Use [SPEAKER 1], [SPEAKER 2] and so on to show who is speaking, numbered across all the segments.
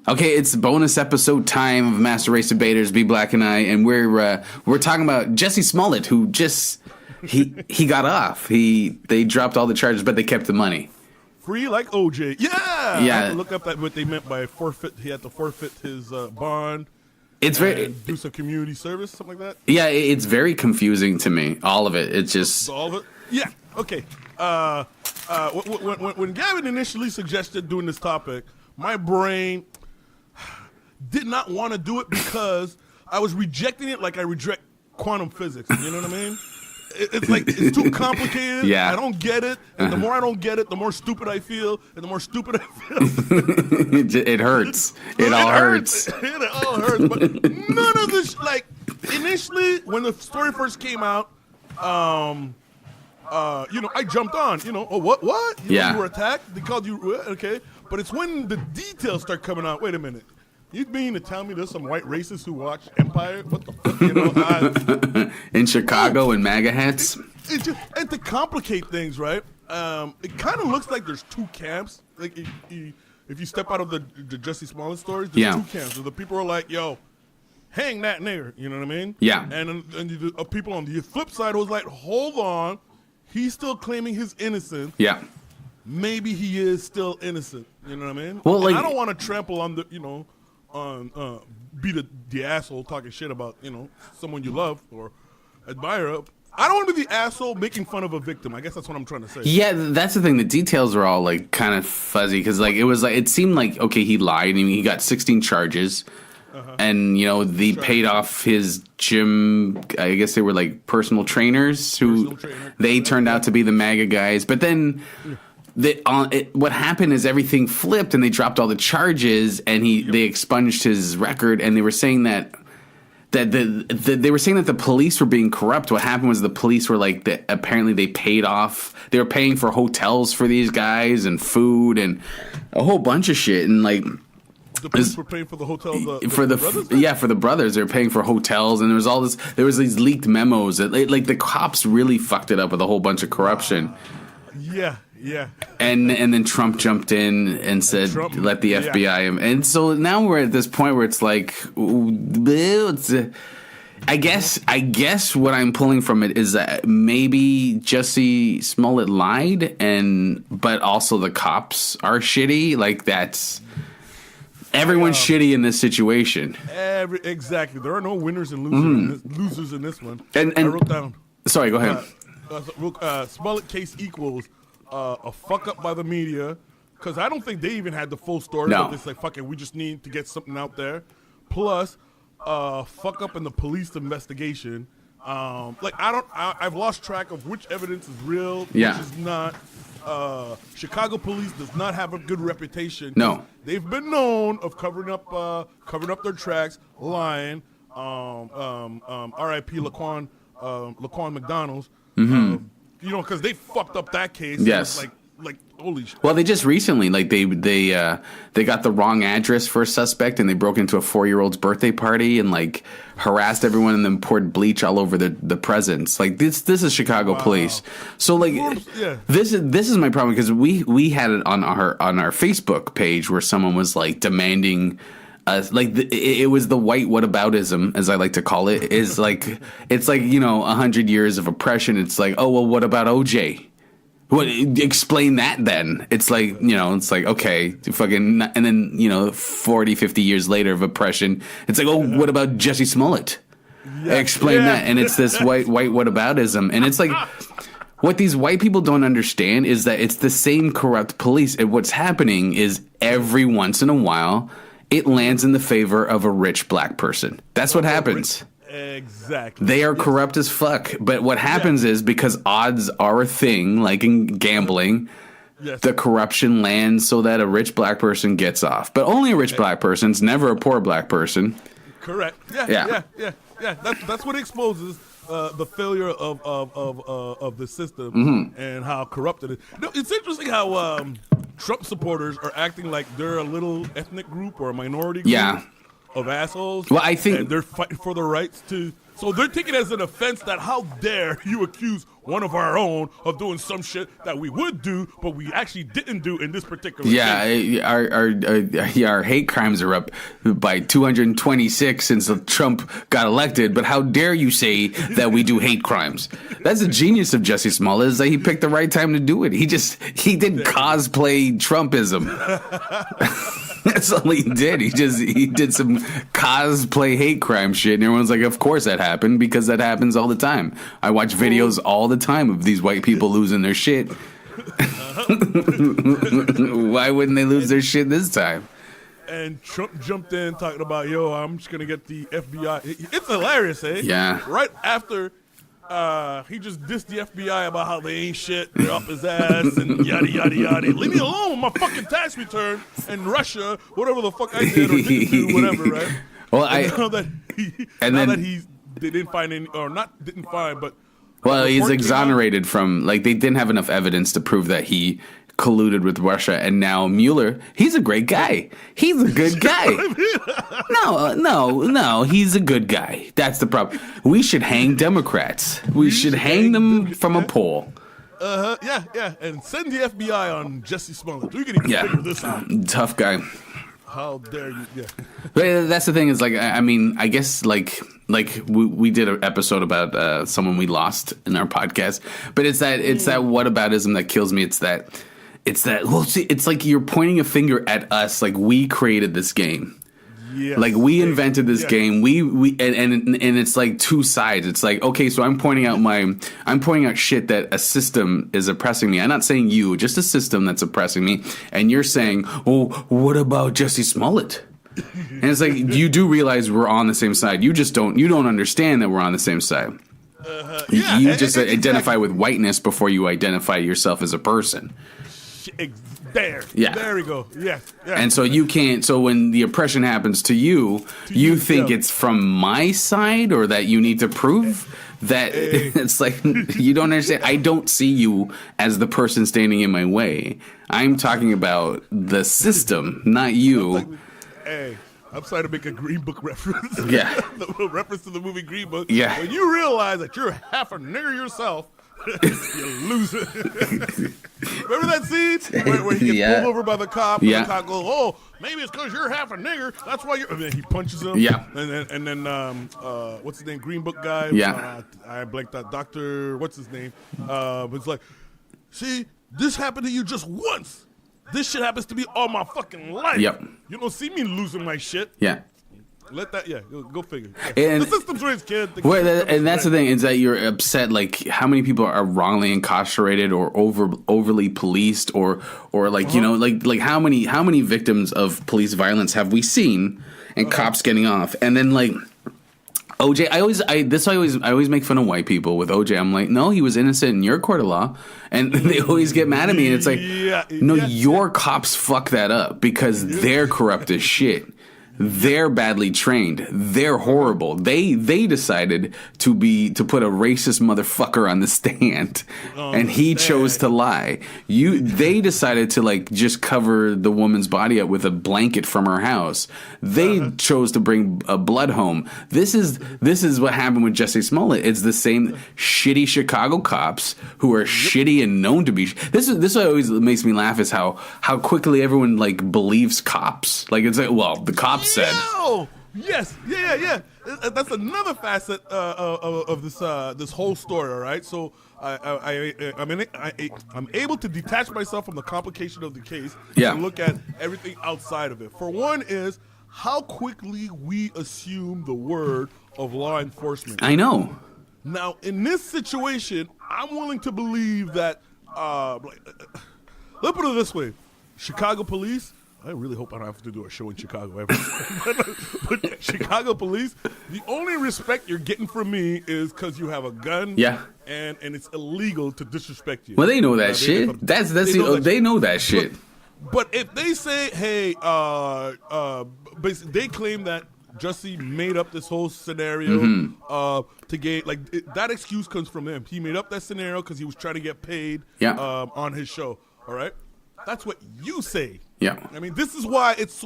[SPEAKER 1] Okay, it's bonus episode time of Master Race Debaters, Be Black and I, and we're talking about Jussie Smollett, who just he got off. They dropped all the charges, but they kept the money.
[SPEAKER 2] Free like OJ. Yeah. I had to look up what they meant by forfeit. He had to forfeit his bond.
[SPEAKER 1] It's very
[SPEAKER 2] do some community service, something like that.
[SPEAKER 1] Yeah, it's very confusing to me. All of it. It's just
[SPEAKER 2] all of it. Yeah. Okay. When Gavin initially suggested doing this topic, my brain did not want to do it because I was rejecting it like I reject quantum physics. You know what I mean? It's like it's too complicated.
[SPEAKER 1] Yeah.
[SPEAKER 2] I don't get it. And the more I don't get it, the more stupid I feel. And the more stupid I feel.
[SPEAKER 1] it hurts. It all hurts.
[SPEAKER 2] It all hurts. But none of this, like, initially, when the story first came out, I jumped on. What? You were attacked? They called you, okay. But it's when the details start coming out. Wait a minute. You mean to tell me there's some white racists who watch Empire? What the fuck?
[SPEAKER 1] In Chicago in MAGA hats?
[SPEAKER 2] And to complicate things, right? It kind of looks like there's two camps. Like if you step out of the Jussie Smollett stories, there's two camps. So the people are like, yo, hang that nigger. You know what I mean?
[SPEAKER 1] Yeah.
[SPEAKER 2] And the people on the flip side was like, hold on. He's still claiming his innocence.
[SPEAKER 1] Yeah.
[SPEAKER 2] Maybe he is still innocent. You know what I mean?
[SPEAKER 1] Well, like,
[SPEAKER 2] I don't want to trample on the, be the asshole talking shit about, someone you love or admire. I don't want to be the asshole making fun of a victim. I guess that's what I'm trying to say.
[SPEAKER 1] Yeah, that's the thing. The details are all like kind of fuzzy because it seemed like, okay, he lied. I mean, he got 16 charges. And, they paid off his gym. I guess they were like personal trainers who they turned out to be the MAGA guys. But then what happened is everything flipped and they dropped all the charges and they expunged his record. And they were saying that the police were being corrupt. What happened was the police were like, apparently they paid off. They were paying for hotels for these guys and food and a whole bunch of shit. And like,
[SPEAKER 2] the police were paying for the hotel
[SPEAKER 1] for the brothers. Yeah, for the brothers, they were paying for hotels, and there was these leaked memos that like the cops really fucked it up with a whole bunch of corruption.
[SPEAKER 2] Yeah.
[SPEAKER 1] And then Trump jumped in and said, "Let the FBI in." And so now we're at this point where it's like, I guess what I'm pulling from it is that maybe Jussie Smollett lied, but also the cops are shitty. Like that's. Everyone's shitty in this situation.
[SPEAKER 2] Exactly. There are no winners and losers in this one.
[SPEAKER 1] And
[SPEAKER 2] I wrote down.
[SPEAKER 1] Sorry, go ahead.
[SPEAKER 2] Smollett case equals a fuck up by the media, because I don't think they even had the full story.
[SPEAKER 1] No.
[SPEAKER 2] But it's like, fuck it, we just need to get something out there. Plus, fuck up in the police investigation. I've lost track of which evidence is real, which is not. Chicago police does not have a good reputation.
[SPEAKER 1] No,
[SPEAKER 2] they've been known of covering up their tracks, lying. R.I.P. Laquan McDonald's. Because they fucked up that case.
[SPEAKER 1] Yes.
[SPEAKER 2] Like holy shit.
[SPEAKER 1] Well, they just recently, like they got the wrong address for a suspect, and they broke into a 4-year-old's birthday party and like harassed everyone, and then poured bleach all over the presents. Like this is Chicago police. So like, this is my problem, because we had it on our Facebook page where someone was like demanding. It was the white whataboutism, as I like to call it. Is like it's like 100 years of oppression. It's like, oh well, what about OJ? What, explain that then. It's like, it's like, okay, fucking, and then, 40, 50 years later of oppression, it's like, oh, what about Jussie Smollett? Explain that. And it's this white whataboutism. And it's like, what these white people don't understand is that it's the same corrupt police. And what's happening is every once in a while, it lands in the favor of a rich black person. That's what happens.
[SPEAKER 2] Exactly.
[SPEAKER 1] They are corrupt as fuck. But what happens is, because odds are a thing, like in gambling, the corruption lands so that a rich black person gets off. But only a rich black person. It's never a poor black person.
[SPEAKER 2] Correct. Yeah. That's what exposes the failure of the system and how corrupt it is. It's interesting how Trump supporters are acting like they're a little ethnic group or a minority group.
[SPEAKER 1] Yeah.
[SPEAKER 2] of assholes.
[SPEAKER 1] Well, I think...
[SPEAKER 2] And they're fighting for the rights to... So they're taking it as an offense that how dare you accuse one of our own of doing some shit that we would do, but we actually didn't do in this particular case.
[SPEAKER 1] Our hate crimes are up by 226 since Trump got elected, but how dare you say that we do hate crimes? That's the genius of Jussie Smollett, is that he picked the right time to do it. He did cosplay Trumpism. That's all he did. He did some cosplay hate crime shit, and everyone's like, of course that happened, because that happens all the time. I watch videos all the time of these white people losing their shit. Why wouldn't they lose their shit this time?
[SPEAKER 2] And Trump jumped in talking about, I'm just going to get the FBI. It's hilarious, eh?
[SPEAKER 1] Yeah.
[SPEAKER 2] Right after he just dissed the FBI about how they ain't shit, they're up his ass, and yada, yada, yada. Leave me alone with my fucking tax return and Russia, whatever the fuck I did or didn't do, whatever, right?
[SPEAKER 1] Well,
[SPEAKER 2] they didn't find any, or not didn't find, but...
[SPEAKER 1] Well, he's exonerated from, they didn't have enough evidence to prove that he colluded with Russia, and now Mueller, he's a great guy. He's a good guy. No, he's a good guy. That's the problem. We should hang Democrats. We should hang them from a pole.
[SPEAKER 2] Yeah, and send the FBI on Jussie Smollett. We can even figure this out.
[SPEAKER 1] Tough guy.
[SPEAKER 2] How dare you? Yeah.
[SPEAKER 1] But that's the thing is, I guess, we did an episode about someone we lost in our podcast, but it's that whataboutism that kills me. It's that it's like you're pointing a finger at us, like we created this game. Yes. Like we invented this game. We and it's like two sides. It's like, okay, so I'm pointing out shit that a system is oppressing me. I'm not saying you, just a system that's oppressing me. And you're saying, oh, what about Jussie Smollett? And it's like, you do realize we're on the same side. You don't understand that we're on the same side. You just identify with whiteness before you identify yourself as a person.
[SPEAKER 2] There we go. Yeah.
[SPEAKER 1] And so you can't. So when the oppression happens to you, you think it's from my side, or that you need to prove that it's like you don't understand. I don't see you as the person standing in my way. I'm talking about the system, not you.
[SPEAKER 2] I'm sorry to make a Green Book reference.
[SPEAKER 1] Yeah,
[SPEAKER 2] the reference to the movie Green Book.
[SPEAKER 1] Yeah,
[SPEAKER 2] when you realize that you're half a nigger yourself. You lose it. Remember that scene where he gets pulled over by the cop? And the cop goes, "Oh, maybe it's because you're half a nigger. That's why you're." And then he punches him.
[SPEAKER 1] Yeah.
[SPEAKER 2] And then what's his name? Green Book guy.
[SPEAKER 1] Yeah.
[SPEAKER 2] I blanked out. Doctor. What's his name? But it's like, see, this happened to you just once. This shit happens to me all my fucking life.
[SPEAKER 1] Yep.
[SPEAKER 2] You don't see me losing my shit.
[SPEAKER 1] Yeah.
[SPEAKER 2] Let that, go figure. Yeah. And the system's raised, kid.
[SPEAKER 1] And that's the thing, is that you're upset, like, how many people are wrongly incarcerated or overly policed or like, like how many victims of police violence have we seen, and cops getting off? And then, like, OJ, I always make fun of white people with OJ. I'm like, no, he was innocent in your court of law. And they always get mad at me, and it's like, your cops fuck that up because they're corrupt as shit. They're badly trained. They're horrible. They decided to put a racist motherfucker on the stand, and he chose to lie. They decided to, like, just cover the woman's body up with a blanket from her house. They chose to bring blood home. This is what happened with Jussie Smollett. It's the same shitty Chicago cops who are shitty and known to be. This always makes me laugh, is how quickly everyone, like, believes cops. Like, it's like, well, the cops said.
[SPEAKER 2] Yes, yeah. That's another facet of this whole story. All right, so I'm able to detach myself from the complication of the case and look at everything outside of it. For one, is how quickly we assume the word of law enforcement.
[SPEAKER 1] I know.
[SPEAKER 2] Now, in this situation, I'm willing to believe that. Let's put it this way: Chicago police. I really hope I don't have to do a show in Chicago ever. But Chicago police, the only respect you're getting from me is because you have a gun. Yeah. And it's illegal to disrespect you.
[SPEAKER 1] Well, they know that shit. They know that shit.
[SPEAKER 2] But if they say, hey, basically they claim that Jussie made up this whole scenario to get, like, that excuse comes from him. He made up that scenario because he was trying to get paid on his show. All right. That's what you say.
[SPEAKER 1] Yeah.
[SPEAKER 2] I mean, this is why this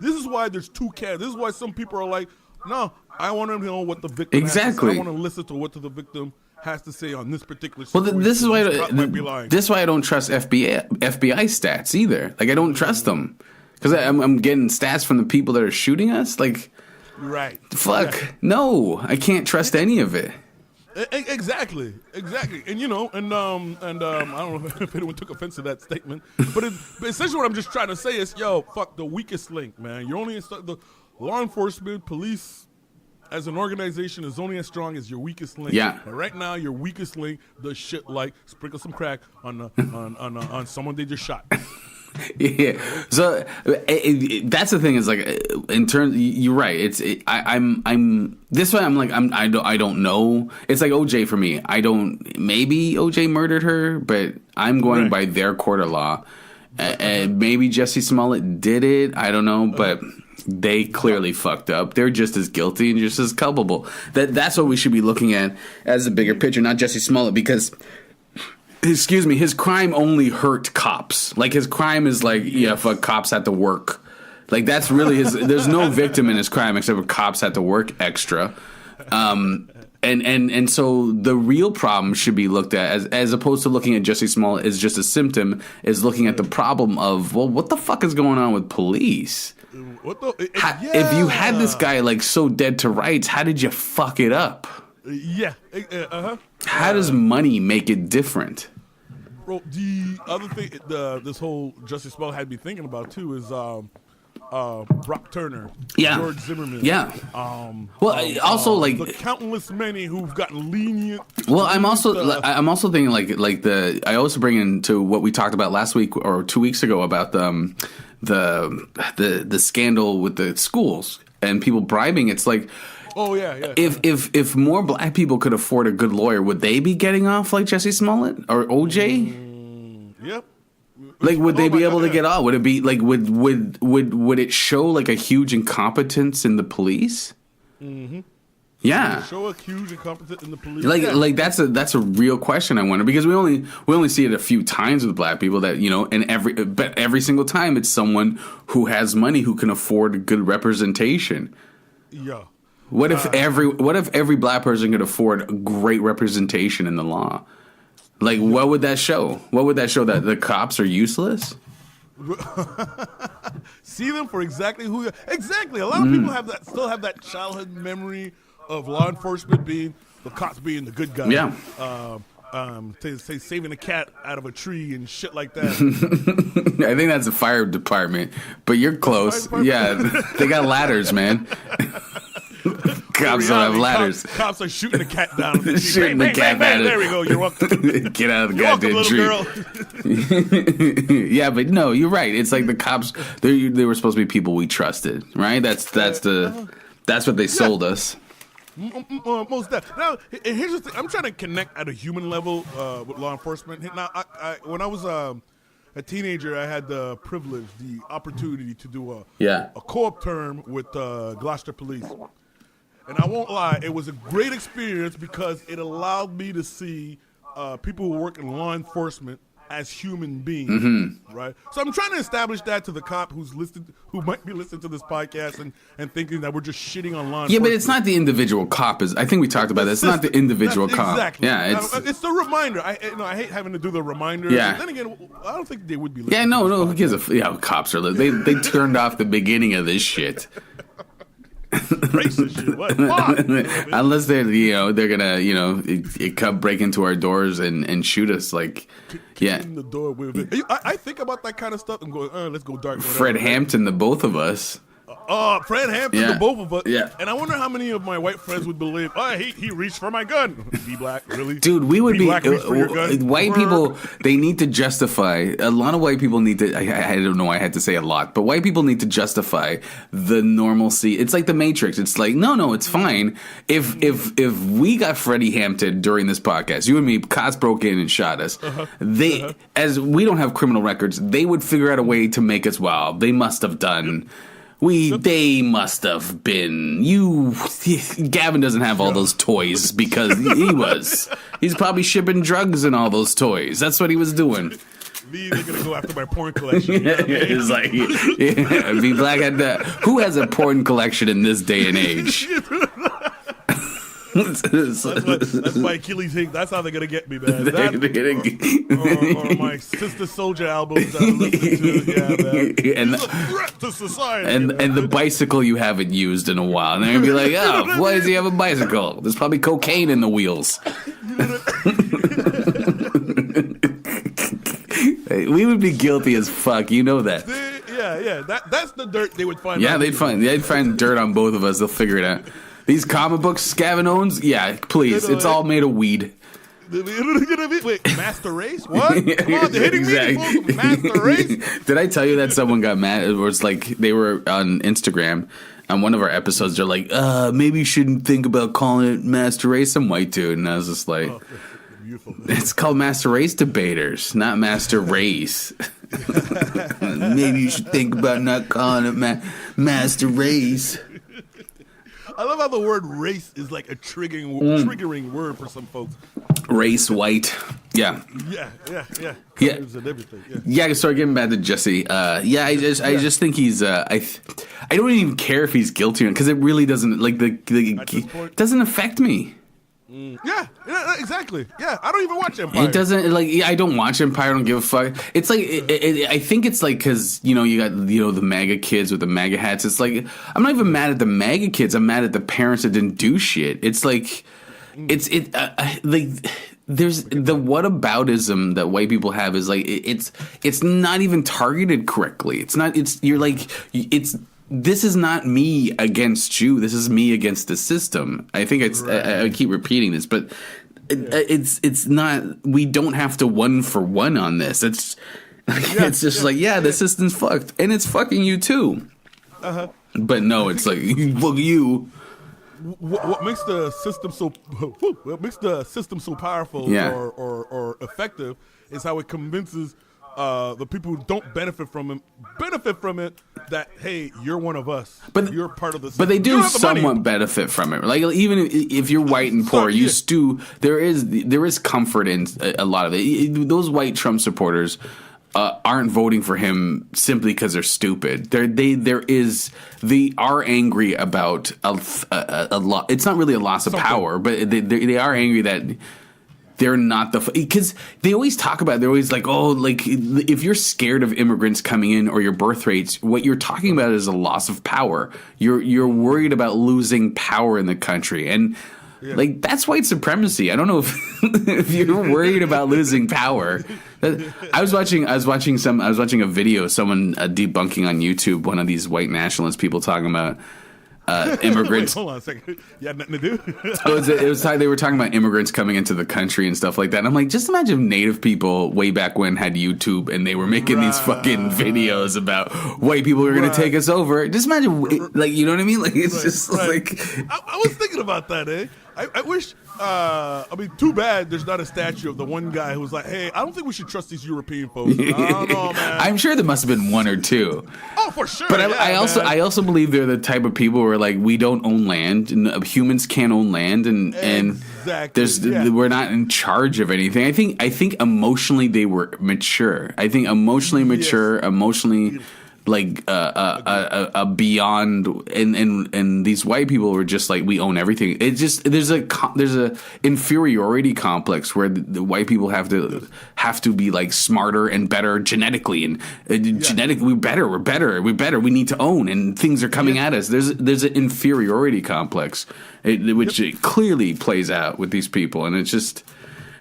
[SPEAKER 2] is why there's two camps. This is why some people are like, no, I want to know what the victim
[SPEAKER 1] exactly.
[SPEAKER 2] has to say. I want to listen to what the victim has to say on this particular
[SPEAKER 1] Well,
[SPEAKER 2] situation.
[SPEAKER 1] this is why I don't trust FBI stats either. Like, I don't trust them because I'm getting stats from the people that are shooting us. Like,
[SPEAKER 2] right?
[SPEAKER 1] Fuck, no, I can't trust any of it.
[SPEAKER 2] Exactly. And I don't know if anyone took offense to that statement, but essentially what I'm just trying to say is, yo, fuck the weakest link, man. You're only the law enforcement, police, as an organization is only as strong as your weakest link.
[SPEAKER 1] Yeah.
[SPEAKER 2] But right now, your weakest link does shit like sprinkle some crack on someone they just shot.
[SPEAKER 1] Yeah. So that's the thing is like in terms, you're right. I'm this way. I'm like I don't know. It's like OJ for me. Maybe OJ murdered her, but I'm going by their court of law. And maybe Jussie Smollett did it. I don't know, but they clearly fucked up. They're just as guilty and just as culpable. That's what we should be looking at as the bigger picture, not Jussie Smollett, because his crime only hurt cops. Like, his crime is like, yeah, fuck, cops had to work. Like, that's really his. There's no victim in his crime except for cops had to work extra. And so the real problem should be looked at as opposed to looking at Jussie Smollett as just a symptom, is looking at the problem of, well, what the fuck is going on with police? If you had this guy like so dead to rights, how did you fuck it up?
[SPEAKER 2] Yeah.
[SPEAKER 1] How does money make it different?
[SPEAKER 2] Bro, the other thing this whole Jussie Smollett had me thinking about too is Brock Turner, George Zimmerman. Yeah. Also like the countless many who've gotten lenient.
[SPEAKER 1] Well, I'm also thinking like I also bring into what we talked about last week or 2 weeks ago about the scandal with the schools and people bribing. It's like,
[SPEAKER 2] oh yeah.
[SPEAKER 1] If more black people could afford a good lawyer, would they be getting off like Jussie Smollett or OJ?
[SPEAKER 2] Yep.
[SPEAKER 1] Like, would they be able to get off? Would it be like would it show like a huge incompetence in the police? Mm-hmm. Yeah.
[SPEAKER 2] Show a huge incompetence in the police.
[SPEAKER 1] Like that's a real question I wonder, because we only see it a few times with black people that, and every single time it's someone who has money who can afford good representation.
[SPEAKER 2] Yeah.
[SPEAKER 1] What if every black person could afford great representation in the law? Like, what would that show? What would that show? That the cops are useless?
[SPEAKER 2] See them for exactly who. Exactly. A lot of people still have that childhood memory of law enforcement being the cops being the good guys.
[SPEAKER 1] Yeah.
[SPEAKER 2] Say saving a cat out of a tree and shit like that.
[SPEAKER 1] I think that's the fire department, but you're close. Yeah, they got ladders, man. Cops don't have ladders.
[SPEAKER 2] Cops are shooting the cat down.
[SPEAKER 1] Shooting the cat down.
[SPEAKER 2] There we go. You're welcome.
[SPEAKER 1] Get out of the goddamn tree. Yeah, but no, you're right. It's like the cops. They were supposed to be people we trusted, right? That's what they sold us.
[SPEAKER 2] Most definitely. Now, here's the thing. I'm trying to connect at a human level with law enforcement. Now, when I was a teenager, I had the privilege, the opportunity to do a co-op term with Gloucester Police. And I won't lie, it was a great experience because it allowed me to see people who work in law enforcement as human beings, right? So I'm trying to establish that to the cop who might be listening to this podcast and thinking that we're just shitting on law enforcement.
[SPEAKER 1] Yeah, but it's not the individual cop. I think we talked about this. It's not the individual cop.
[SPEAKER 2] Exactly.
[SPEAKER 1] Yeah,
[SPEAKER 2] it's the reminder. I hate having to do the reminder.
[SPEAKER 1] Yeah.
[SPEAKER 2] Then again, I don't think they would be listening.
[SPEAKER 1] Yeah, no. Who gives a cops are they turned off the beginning of this shit.
[SPEAKER 2] Racist shit. What? Fuck.
[SPEAKER 1] Unless they're gonna come break into our doors and shoot us, like
[SPEAKER 2] in the door with it. I think about that kind of stuff and go, let's go dark.
[SPEAKER 1] Fred Hampton, the both of us.
[SPEAKER 2] Fred Hampton, the both of us.
[SPEAKER 1] Yeah.
[SPEAKER 2] And I wonder how many of my white friends would believe, he reached for my gun. Be black, really?
[SPEAKER 1] Dude, we would be
[SPEAKER 2] black, reach for your gun.
[SPEAKER 1] White people, they need to justify. A lot of white people need to, I don't know, I had to say a lot, but white people need to justify the normalcy. It's like the Matrix. It's like, no, it's fine. If we got Freddie Hampton during this podcast, you and me, cops broke in and shot us, as we don't have criminal records, they would figure out a way to make us, they must have done... They must have been. Gavin doesn't have all those toys because he's probably shipping drugs and all those toys. That's what he was doing.
[SPEAKER 2] Me, they're gonna go after my porn collection. You know what I mean?
[SPEAKER 1] It's like, be black at that. Who has a porn collection in this day and age?
[SPEAKER 2] That's why Achilles Hink. That's how they're gonna get me, man. That, or my Sister Soldier albums that I'm listening to. Yeah, man. And a threat to society.
[SPEAKER 1] And the bicycle you haven't used in a while. And they're gonna be like, oh, why does he have a bicycle? There's probably cocaine in the wheels. We would be guilty as fuck. You know that.
[SPEAKER 2] Yeah. That's the dirt they would find.
[SPEAKER 1] Yeah, they'd find dirt on both of us. They'll figure it out. These comic books Scavin owns, yeah, please. It's all made of weed.
[SPEAKER 2] Wait, Master Race? What? Come on, they're hitting me. Master Race?
[SPEAKER 1] Did I tell you that someone got mad? It was like they were on Instagram on one of our episodes. They're like, maybe you shouldn't think about calling it Master Race. Some white dude. And I was just like, it's called Master Race Debaters, not Master Race. Maybe you should think about not calling it Master Race.
[SPEAKER 2] I love how the word race is like a triggering word for some folks.
[SPEAKER 1] Race, white. Yeah.
[SPEAKER 2] Colors and everything.
[SPEAKER 1] Yeah, so getting back to Jussie. I just think he's I don't even care if he's guilty or not, because it really doesn't it doesn't affect me.
[SPEAKER 2] Yeah, exactly. Yeah, I don't even watch Empire.
[SPEAKER 1] It doesn't I don't watch Empire. I don't give a fuck. It's like I think it's like because you got the MAGA kids with the MAGA hats. It's like I'm not even mad at the MAGA kids. I'm mad at the parents that didn't do shit. It's like there's the whataboutism that white people have is like it's not even targeted correctly. It's not. This is not me against you. This is me against the system. I think I keep repeating this, but it's not. We don't have to one for one on this. It's the system's fucked, and it's fucking you too. But no, it's like fuck you.
[SPEAKER 2] What makes the system so powerful or effective is how it convinces the people who don't benefit from it that, hey, you're one of us. But you're part of the system.
[SPEAKER 1] But they do somewhat benefit from it. Like even if you're white and poor, there is comfort in a lot of it. Those white Trump supporters aren't voting for him simply because they're stupid. They are angry about a lot. It's not really a loss of power, but they are angry that they're not because they always talk about. They're always like, oh, like if you're scared of immigrants coming in or your birth rates, what you're talking about is a loss of power. You're worried about losing power in the country, and like that's white supremacy. I don't know if you're worried about losing power. I was watching a video, someone debunking on YouTube, one of these white nationalist people talking about immigrants.
[SPEAKER 2] Wait, hold on a second. You had nothing to do?
[SPEAKER 1] It was they were talking about immigrants coming into the country and stuff like that. And I'm like, just imagine if Native people way back when had YouTube and they were making these fucking videos about white people are going to take us over. Just imagine, like, you know what I mean? Like, it's just like...
[SPEAKER 2] I was thinking about that, eh? I wish... too bad there's not a statue of the one guy who was like, hey, I don't think we should trust these European folks. I don't know, man.
[SPEAKER 1] I'm sure there must have been one or two.
[SPEAKER 2] Oh, for sure.
[SPEAKER 1] But I also believe they're the type of people who are like, we don't own land, and humans can't own land, and we're not in charge of anything. I think emotionally they were mature. I think emotionally mature, emotionally like beyond, and these white people were just like, we own everything. It just there's a inferiority complex where the white people have to be like smarter and better genetically, and genetically we're better, we need to own, and things are coming at us. There's an inferiority complex which it clearly plays out with these people, and it's just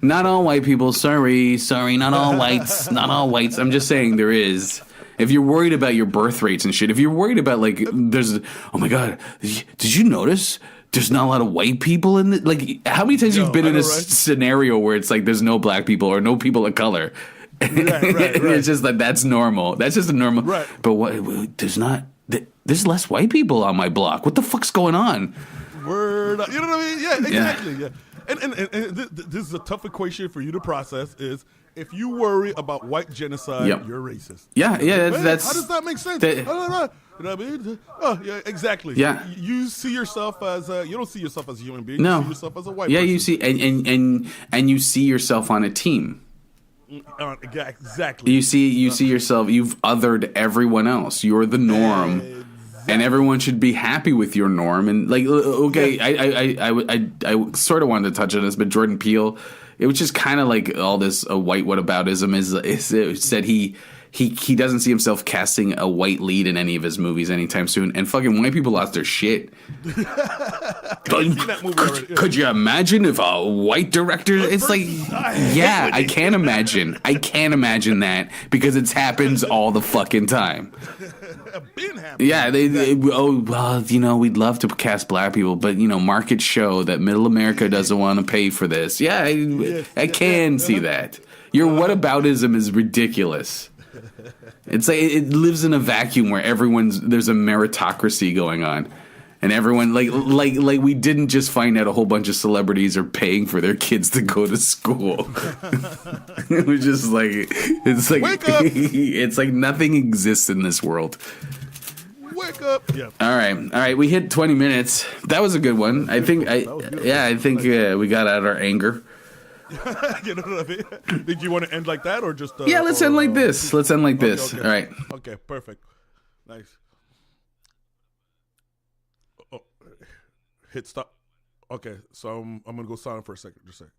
[SPEAKER 1] not all white people. Sorry, not all whites, not all whites. I'm just saying there is. If you're worried about your birth rates and shit, if you're worried about like, oh my God, did you notice there's not a lot of white people in the, like, how many times you've been in a scenario where it's like there's no black people or no people of color? Right. It's just like, that's normal. That's just a normal. Right. But what, there's less white people on my block. What the fuck's going on?
[SPEAKER 2] Word. You know what I mean? Yeah, exactly. Yeah. And this is a tough equation for you to process is, if you worry about white genocide, you're racist.
[SPEAKER 1] Yeah. That's
[SPEAKER 2] how does that make sense? You know what I mean? Oh, yeah, exactly.
[SPEAKER 1] Yeah.
[SPEAKER 2] You see yourself as you don't see yourself as a human being.
[SPEAKER 1] No.
[SPEAKER 2] You see yourself as a white person.
[SPEAKER 1] You see, and you see yourself on a team.
[SPEAKER 2] Exactly.
[SPEAKER 1] You see yourself. You've othered everyone else. You're the norm, and everyone should be happy with your norm. And like, okay, I sort of wanted to touch on this, but Jordan Peele, it was just kind of like all this white whataboutism is said he doesn't see himself casting a white lead in any of his movies anytime soon, and fucking white people lost their shit. Could you imagine if a white director? It's like, yeah, I can't imagine. I can't imagine that because it happens all the fucking time. Yeah, we'd love to cast black people, but markets show that middle America doesn't want to pay for this. Yeah, I can see that. Your whataboutism is ridiculous. It's like it lives in a vacuum where there's a meritocracy going on, and everyone like we didn't just find out a whole bunch of celebrities are paying for their kids to go to school. It was just like
[SPEAKER 2] wake up.
[SPEAKER 1] It's like nothing exists in this world.
[SPEAKER 2] Wake up! Yeah.
[SPEAKER 1] All right. We hit 20 minutes. That was a good one. I think we got out our anger.
[SPEAKER 2] You know what I mean? Did you want to end like that or just?
[SPEAKER 1] Let's end like this. Let's end like this.
[SPEAKER 2] Okay.
[SPEAKER 1] All right.
[SPEAKER 2] Okay, perfect. Nice. Oh, hit stop. Okay, so I'm gonna go silent for a second. Just a second.